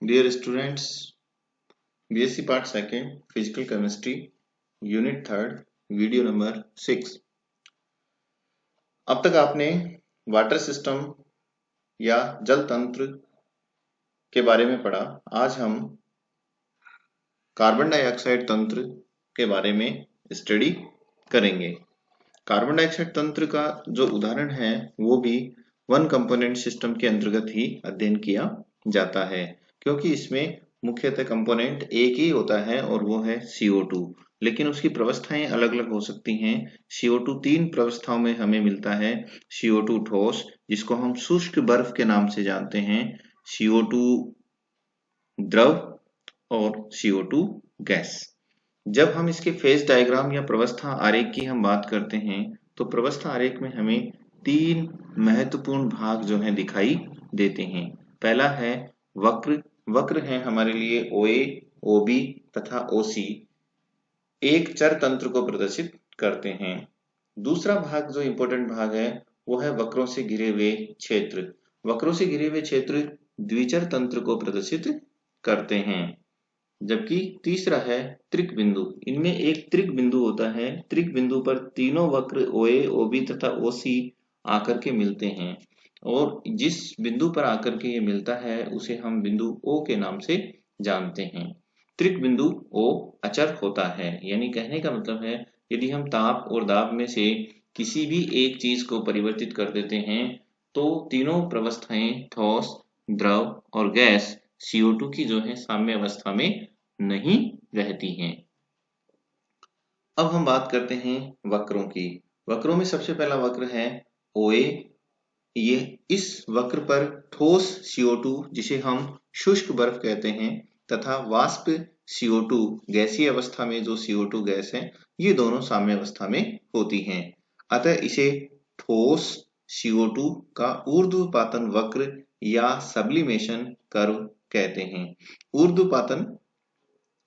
Dear students, BSc Part 2nd Physical Chemistry Unit 3rd video number 6। अब तक आपने water system या जल तंत्र के बारे में पढ़ा। आज हम कार्बन डाइऑक्साइड तंत्र के बारे में स्टडी करेंगे। कार्बन डाइऑक्साइड तंत्र का जो उदाहरण है वो भी वन कंपोनेंट सिस्टम के अंतर्गत ही अध्ययन किया जाता है, क्योंकि इसमें मुख्यतः कंपोनेंट एक ही होता है और वो है CO2, लेकिन उसकी प्रवस्थाएं अलग अलग हो सकती हैं। CO2 तीन प्रवस्थाओं में हमें मिलता है। CO2 ठोस, जिसको हम शुष्क बर्फ के नाम से जानते हैं, CO2 द्रव और CO2 गैस। जब हम इसके फेज डायग्राम या प्रवस्था आरेख की हम बात करते हैं तो प्रवस्था आरेख में हमें तीन महत्वपूर्ण भाग जो हैं दिखाई देते हैं। पहला है वक्र। वक्र है हमारे लिए OA, OB तथा OC एक चर तंत्र को प्रदर्शित करते हैं। दूसरा भाग जो इंपॉर्टेंट भाग है वो है वक्रों से घिरे हुए क्षेत्र। वक्रों से घिरे हुए क्षेत्र द्विचर तंत्र को प्रदर्शित करते हैं। जबकि तीसरा है त्रिक बिंदु। इनमें एक त्रिक बिंदु होता है। त्रिक बिंदु पर तीनों वक्र OA, OB तथा OC आकर के मिलते हैं और जिस बिंदु पर आकर के ये मिलता है उसे हम बिंदु O के नाम से जानते हैं। त्रिक बिंदु O अचर होता है, यानी कहने का मतलब है यदि हम ताप और दाब में से किसी भी एक चीज को परिवर्तित कर देते हैं तो तीनों प्रवस्थाएं ठोस, द्रव और गैस CO2 की जो है साम्य अवस्था में नहीं रहती हैं। अब हम बात करते हैं वक्रों की। वक्रों में सबसे पहला वक्र है OA। ये इस वक्र पर ठोस CO2 जिसे हम शुष्क बर्फ कहते हैं तथा वाष्प CO2 गैसीय अवस्था में जो CO2 गैस है, ये दोनों साम्य अवस्था में होती हैं। अतः इसे ठोस CO2 का ऊर्ध्वपातन वक्र या सब्लिमेशन कर्व कहते हैं। ऊर्ध्वपातन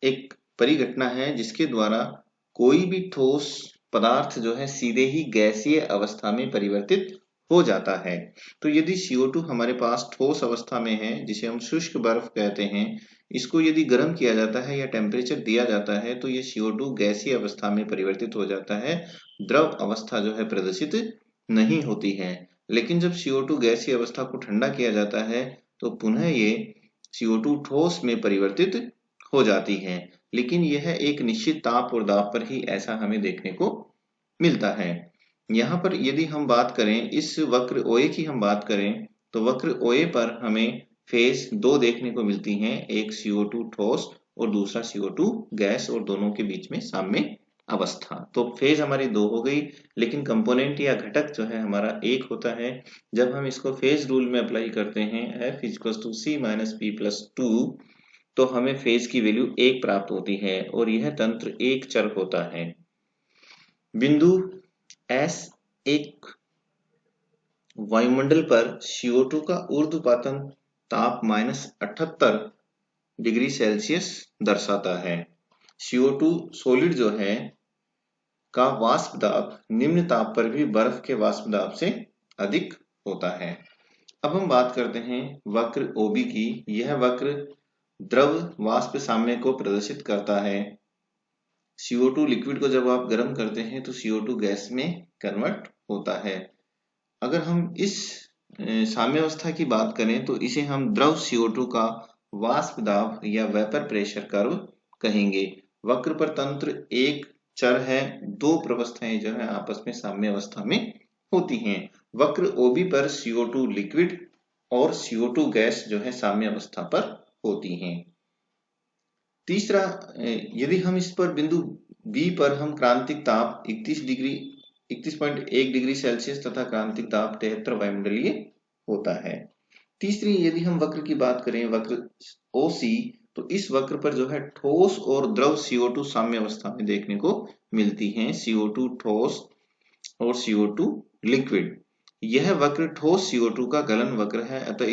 एक परिघटना है जिसके द्वारा कोई भी ठोस पदार्थ जो है सीधे ही गैसीय अवस्था में परिवर्तित हो जाता है। तो यदि CO2 हमारे पास ठोस अवस्था में है, जिसे हम शुष्क बर्फ कहते हैं, इसको यदि गर्म किया जाता है या टेम्परेचर दिया जाता है तो ये CO2 गैसीय अवस्था में परिवर्तित हो जाता है। द्रव अवस्था जो है प्रदर्शित नहीं होती है। लेकिन जब CO2 गैसीय अवस्था को ठंडा किया जाता है तो पुनः ये CO2 ठोस में परिवर्तित हो जाती है, लेकिन यह एक निश्चित ताप और दाब पर ही ऐसा हमें देखने को मिलता है। यहाँ पर यदि हम बात करें इस वक्र OA की हम बात करें तो वक्र OA पर हमें फेज दो देखने को मिलती हैं, एक CO2 ठोस और दूसरा CO2 गैस, और दोनों के बीच में साम्य अवस्था। तो फेज हमारी दो हो गई, लेकिन कंपोनेंट या घटक जो है हमारा एक होता है। जब हम इसको फेज रूल में अप्लाई करते हैं F = C - P + 2 तो हमें फेज की वैल्यू 1 प्राप्त होती है और यह तंत्र एक चर होता है। बिंदु S एक वायुमंडल पर CO2 का ऊर्ध्वपातन ताप -78 डिग्री सेल्सियस दर्शाता है। CO2 सॉलिड जो है का वाष्प दाब निम्न ताप पर भी बर्फ के वाष्प दाब से अधिक होता है। अब हम बात करते हैं वक्र OB की। यह वक्र द्रव वाष्प साम्य को प्रदर्शित करता है। CO2 लिक्विड को जब आप गर्म करते हैं तो CO2 गैस में कन्वर्ट होता है। अगर हम इस साम्य अवस्था की बात करें तो इसे हम द्रव CO2 का वाष्प दाब या वेपर प्रेशर कर्व कहेंगे। वक्र पर तंत्र एक चर है, दो प्रवस्थाएं जो है आपस में साम्य अवस्था में होती हैं। वक्र OB पर CO2 लिक्विड और CO2 गैस जो है साम्य अवस्था पर होती हैं। तीसरा, यदि हम इस पर बिंदु B पर हम क्रांतिक ताप 31.1 डिग्री सेल्सियस तथा क्रांतिक दाब 73 वायुमंडलीय होता है। तीसरी, यदि हम वक्र की बात करें वक्र OC, तो इस वक्र पर जो है ठोस और द्रव CO2 साम्य अवस्था में देखने को मिलती हैं। CO2 ठोस और CO2 लिक्विड। यह वक्र ठोस CO2 का गलन वक्र है, अतः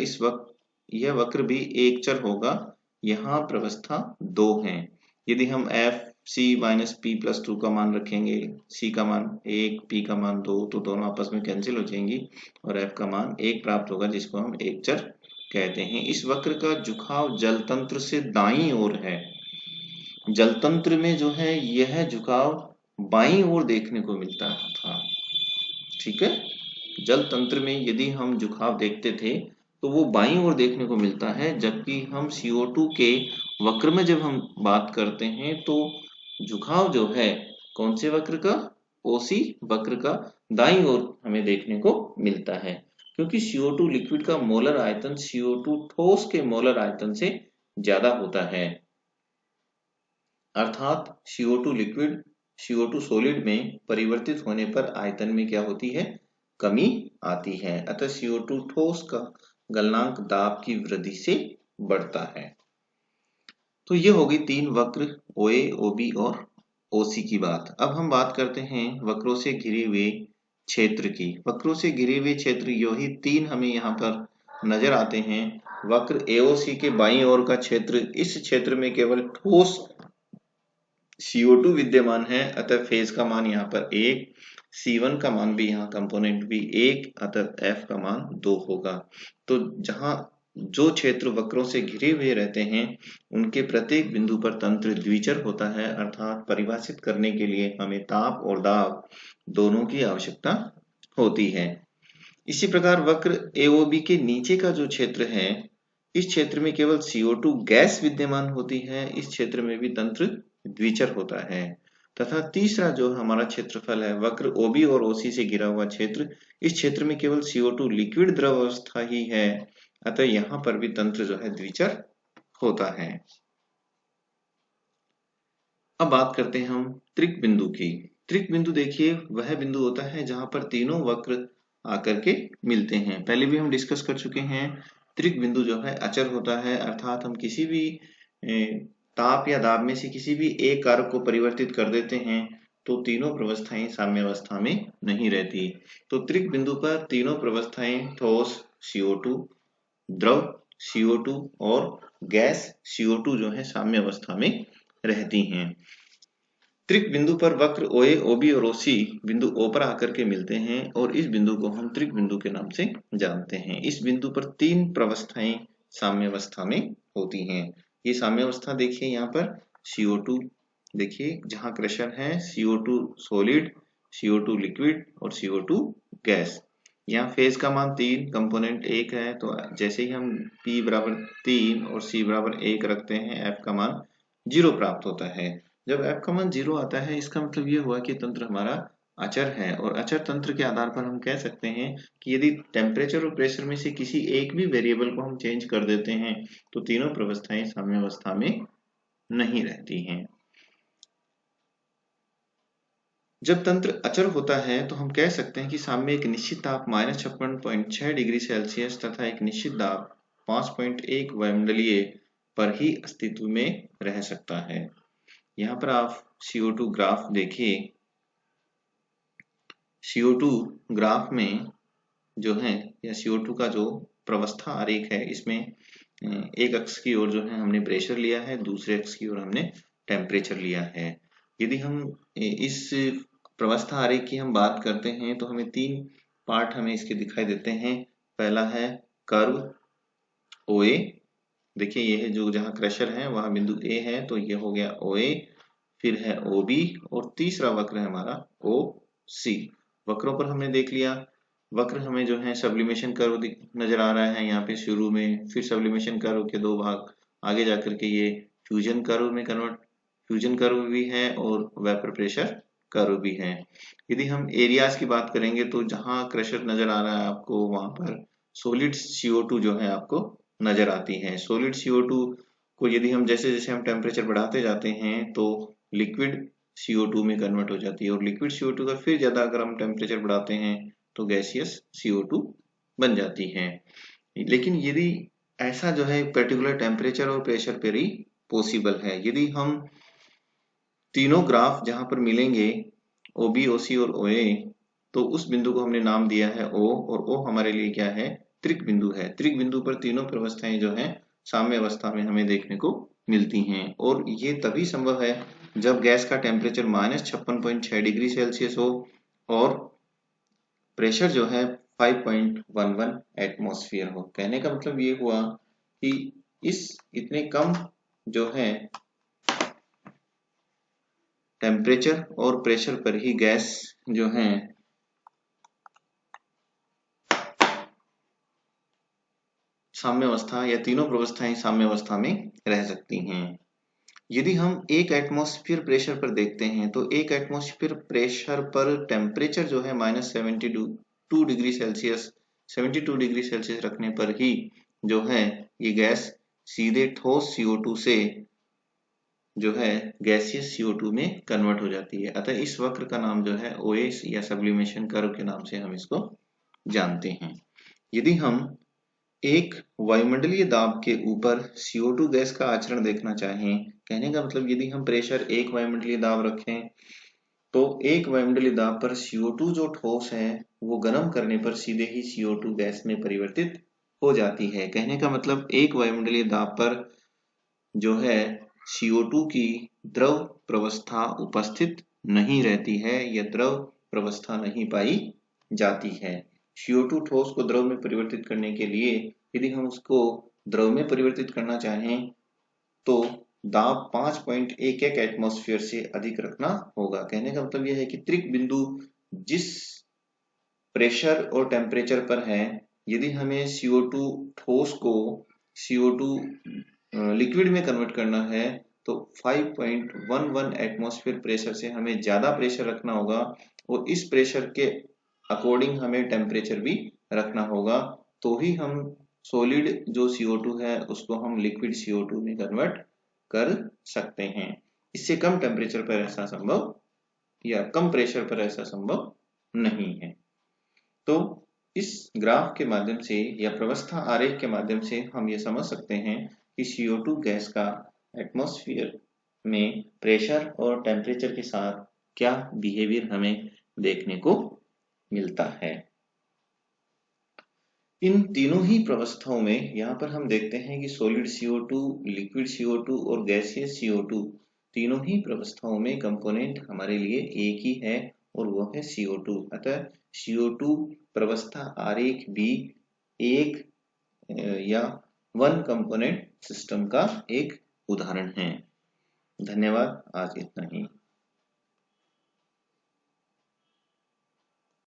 यह वक्र भी एक चर होगा। यहाँ प्रवस्था दो हैं। यदि हम F C - P + 2 का मान रखेंगे, C का मान 1, P का मान 2, तो दोनों आपस में कैंसिल हो जाएंगी और F का मान 1 प्राप्त होगा, जिसको हम एक चर कहते हैं। इस वक्र का झुकाव जल तंत्र से दाईं ओर है। जल तंत्र में जो है यह झुकाव बाईं ओर देखने को मिलता था। ठीक है, जल तंत्र में यदि हम झुकाव देखते थे तो वो बाईं ओर देखने को मिलता है, जबकि हम CO2 के वक्र में जब हम बात करते हैं तो झुकाव जो है कौन से वक्र का, OC वक्र का दाईं ओर हमें देखने को मिलता है, क्योंकि CO2 लिक्विड का मोलर आयतन CO2 ठोस के मोलर आयतन से ज्यादा होता है। अर्थात CO2 लिक्विड CO2 सॉलिड में परिवर्तित होने पर आयतन में क्या होती है, कमी आती है। अतः CO2 ठोस का गलनांक दाब की वृद्धि से बढ़ता है। तो ये हो गई तीन वक्र OA, OB और OC की बात। अब हम बात करते हैं वक्रों से घिरे हुए क्षेत्र की। वक्रों से घिरे हुए क्षेत्र यही तीन हमें यहाँ पर नजर आते हैं। वक्र AOC के बाईं ओर का क्षेत्र, इस क्षेत्र में केवल ठोस CO2 विद्यमान है, अतः फेज का मान यहाँ पर 1, C1 का मान भी यहाँ कंपोनेंट भी 1, अतः F का मान 2 होगा। तो जहां जो क्षेत्र वक्रों से घिरे हुए रहते हैं उनके प्रत्येक बिंदु पर तंत्र द्विचर होता है, अर्थात परिभाषित करने के लिए हमें ताप और दाब दोनों की आवश्यकता होती है। इसी प्रकार वक्र AOB के नीचे का जो क्षेत्र है, इस क्षेत्र में केवल CO2 गैस विद्यमान होती है, इस क्षेत्र में भी तंत्र द्विचर होता है। तथा तीसरा जो हमारा क्षेत्रफल है वक्र OB और OC से घिरा हुआ क्षेत्र, इस क्षेत्र में केवल CO2 लिक्विड द्रव अवस्था ही है, अतः यहाँ पर भी तंत्र जो है द्विचर होता है। अब बात करते हैं हम त्रिक बिंदु की। त्रिक बिंदु देखिए वह बिंदु होता है जहां पर तीनों वक्र आकर के मिलते हैं। पहले भी हम डिस्कस कर चुके हैं, त्रिक बिंदु जो है अचर होता है, अर्थात हम किसी भी ताप या दाब में से किसी भी एक कारक को परिवर्तित कर देते हैं तो तीनों प्रवस्थाएं साम्यावस्था में नहीं रहती। तो त्रिक बिंदु पर तीनों प्रवस्थाएं ठोस CO2, द्रव CO2 और गैस CO2 जो है साम्यावस्था में रहती हैं। त्रिक बिंदु पर वक्र OA, OB और OC बिंदु O पर आकर के मिलते हैं और इस बिंदु को हम त्रिक बिंदु के नाम से जानते हैं। इस बिंदु पर तीन प्रवस्थाएं साम्यावस्था में होती हैं। ये साम्यावस्था देखिए यहाँ पर CO2 देखिए जहां क्रशर है, CO2 सॉलिड, CO2 लिक्विड और CO2 गैस। यहाँ फेज का मान 3, कंपोनेंट 1 है, तो जैसे ही हम P बराबर 3 और C बराबर 1 रखते हैं F का मान 0 प्राप्त होता है। जब F का मान 0 आता है इसका मतलब ये हुआ कि तंत्र हमारा अचर है, और अचर तंत्र के आधार पर हम कह सकते हैं कि यदि टेम्परेचर और प्रेशर में से किसी एक भी वेरिएबल को हम चेंज कर देते हैं तो तीनों प्रवस्थाएं साम्यावस्था में नहीं रहती हैं। जब तंत्र अचर होता है तो हम कह सकते हैं कि साम्य एक निश्चित ताप -56.6 डिग्री सेल्सियस तथा एक निश्चित दाब 5.1 वायुमंडलीय पर ही अस्तित्व में रह सकता है। यहाँ पर आप CO2 ग्राफ देखिए। CO2 ग्राफ में जो है या CO2 का जो प्रवस्था आरेख है, इसमें एक अक्ष की ओर जो है हमने प्रेशर लिया है, दूसरे अक्ष की ओर हमने टेम्परेचर लिया है। यदि हम इस प्रवस्था आरेख की हम बात करते हैं तो हमें तीन पार्ट हमें इसके दिखाई देते हैं। पहला है कर्व OA, देखिए ये है जो जहां क्रशर है वहां बिंदु A है, तो ये हो गया OA। फिर है OB और तीसरा वक्र है हमारा OC। वक्रों पर हमने देख लिया। वक्र हमें जो है सब्लिमेशन कर्व नजर आ रहा है यहाँ पे शुरू में, फिर सब्लिमेशन कर्व के दो भाग आगे जाकर के ये फ्यूजन कर्व में कन्वर्ट, फ्यूजन कर्व भी है और वेपर प्रेशर कर्व भी है। यदि हम एरियाज की बात करेंगे तो जहां क्रशर नजर आ रहा है आपको वहां पर सॉलिड CO2 जो है आपको नजर आती है। सॉलिड CO2 को यदि हम जैसे जैसे हम टेम्परेचर बढ़ाते जाते हैं तो लिक्विड CO2 में कन्वर्ट हो जाती है, और लिक्विड CO2 का फिर ज्यादा अगर हम टेम्परेचर बढ़ाते हैं तो गैसियस CO2 बन जाती है। लेकिन यदि ऐसा जो है पर्टिकुलर टेम्परेचर और प्रेशर पर ही पॉसिबल है। यदि हम तीनों ग्राफ जहां पर मिलेंगे OB, OC और OA, तो उस बिंदु को हमने नाम दिया है O, और O हमारे लिए क्या है, त्रिक बिंदु है। त्रिक बिंदु पर तीनों प्रवस्थाएं जो है साम्य अवस्था में हमें देखने को मिलती हैं, और ये तभी संभव है जब गैस का टेम्परेचर -56.6 डिग्री सेल्सियस हो और प्रेशर जो है 5.11 एटमॉस्फेयर हो। कहने का मतलब ये हुआ कि इस इतने कम जो है टेम्परेचर और प्रेशर पर ही गैस जो है साम्यावस्था या तीनों प्रवस्थाएं साम्यावस्था में रह सकती हैं। यदि हम एक एटमॉस्फेयर प्रेशर पर देखते हैं तो एक एटमॉस्फेयर प्रेशर पर टेम्परेचर जो है -72 डिग्री सेल्सियस रखने पर ही जो है ये गैस सीधे ठोस CO2 से जो है गैसियस CO2 में कन्वर्ट हो जाती है। अतः इस वक्र का नाम जो है ओएस या सब्लिमेशन कर्व के नाम से हम इसको जानते हैं। यदि हम एक वायुमंडलीय दाब के ऊपर CO2 गैस का आचरण देखना चाहें, कहने का मतलब यदि हम प्रेशर एक वायुमंडलीय दाब रखें तो एक वायुमंडलीय दाब पर CO2 जो ठोस है वो गर्म करने पर सीधे ही CO2 गैस में परिवर्तित हो जाती है। कहने का मतलब एक वायुमंडलीय दाब पर जो है CO2 की द्रव प्रवस्था उपस्थित नहीं रहती है या द्रव प्रवस्था नहीं पाई जाती है। CO2 ठोस को द्रव में परिवर्तित करने के लिए यदि हम उसको द्रव में परिवर्तित करना चाहें तो दाब 5.11 एटमॉस्फेयर से अधिक रखना होगा। कहने का मतलब यह है कि त्रिक बिंदु जिस प्रेशर और टेम्परेचर पर है, यदि हमें CO2 ठोस को CO2 लिक्विड में कन्वर्ट करना है तो 5.11 एटमॉस्फेयर प्रेशर से हमें ज्यादा प्रेशर रखना होगा और इस प्रेशर के अकॉर्डिंग हमें टेम्परेचर भी रखना होगा, तो ही हम सॉलिड जो CO2 है उसको हम लिक्विड CO2 में कन्वर्ट कर सकते हैं। इससे कम टेम्परेचर पर ऐसा संभव या कम प्रेशर पर ऐसा संभव नहीं है। तो इस ग्राफ के माध्यम से या प्रवस्था आरेख के माध्यम से हम ये समझ सकते हैं कि CO2 गैस का एटमॉस्फेयर में प्रेशर और टेम्परेचर के साथ क्या बिहेवियर हमें देखने को मिलता है। इन तीनों ही प्रवस्थाओं में यहाँ पर हम देखते हैं कि सॉलिड CO2, लिक्विड CO2 और गैसियस CO2 तीनों ही प्रवस्थाओं में कंपोनेंट हमारे लिए एक ही है और वो है CO2। अतः CO2 प्रवस्था आरेख भी एक या वन कंपोनेंट सिस्टम का एक उदाहरण है। धन्यवाद, आज इतना ही।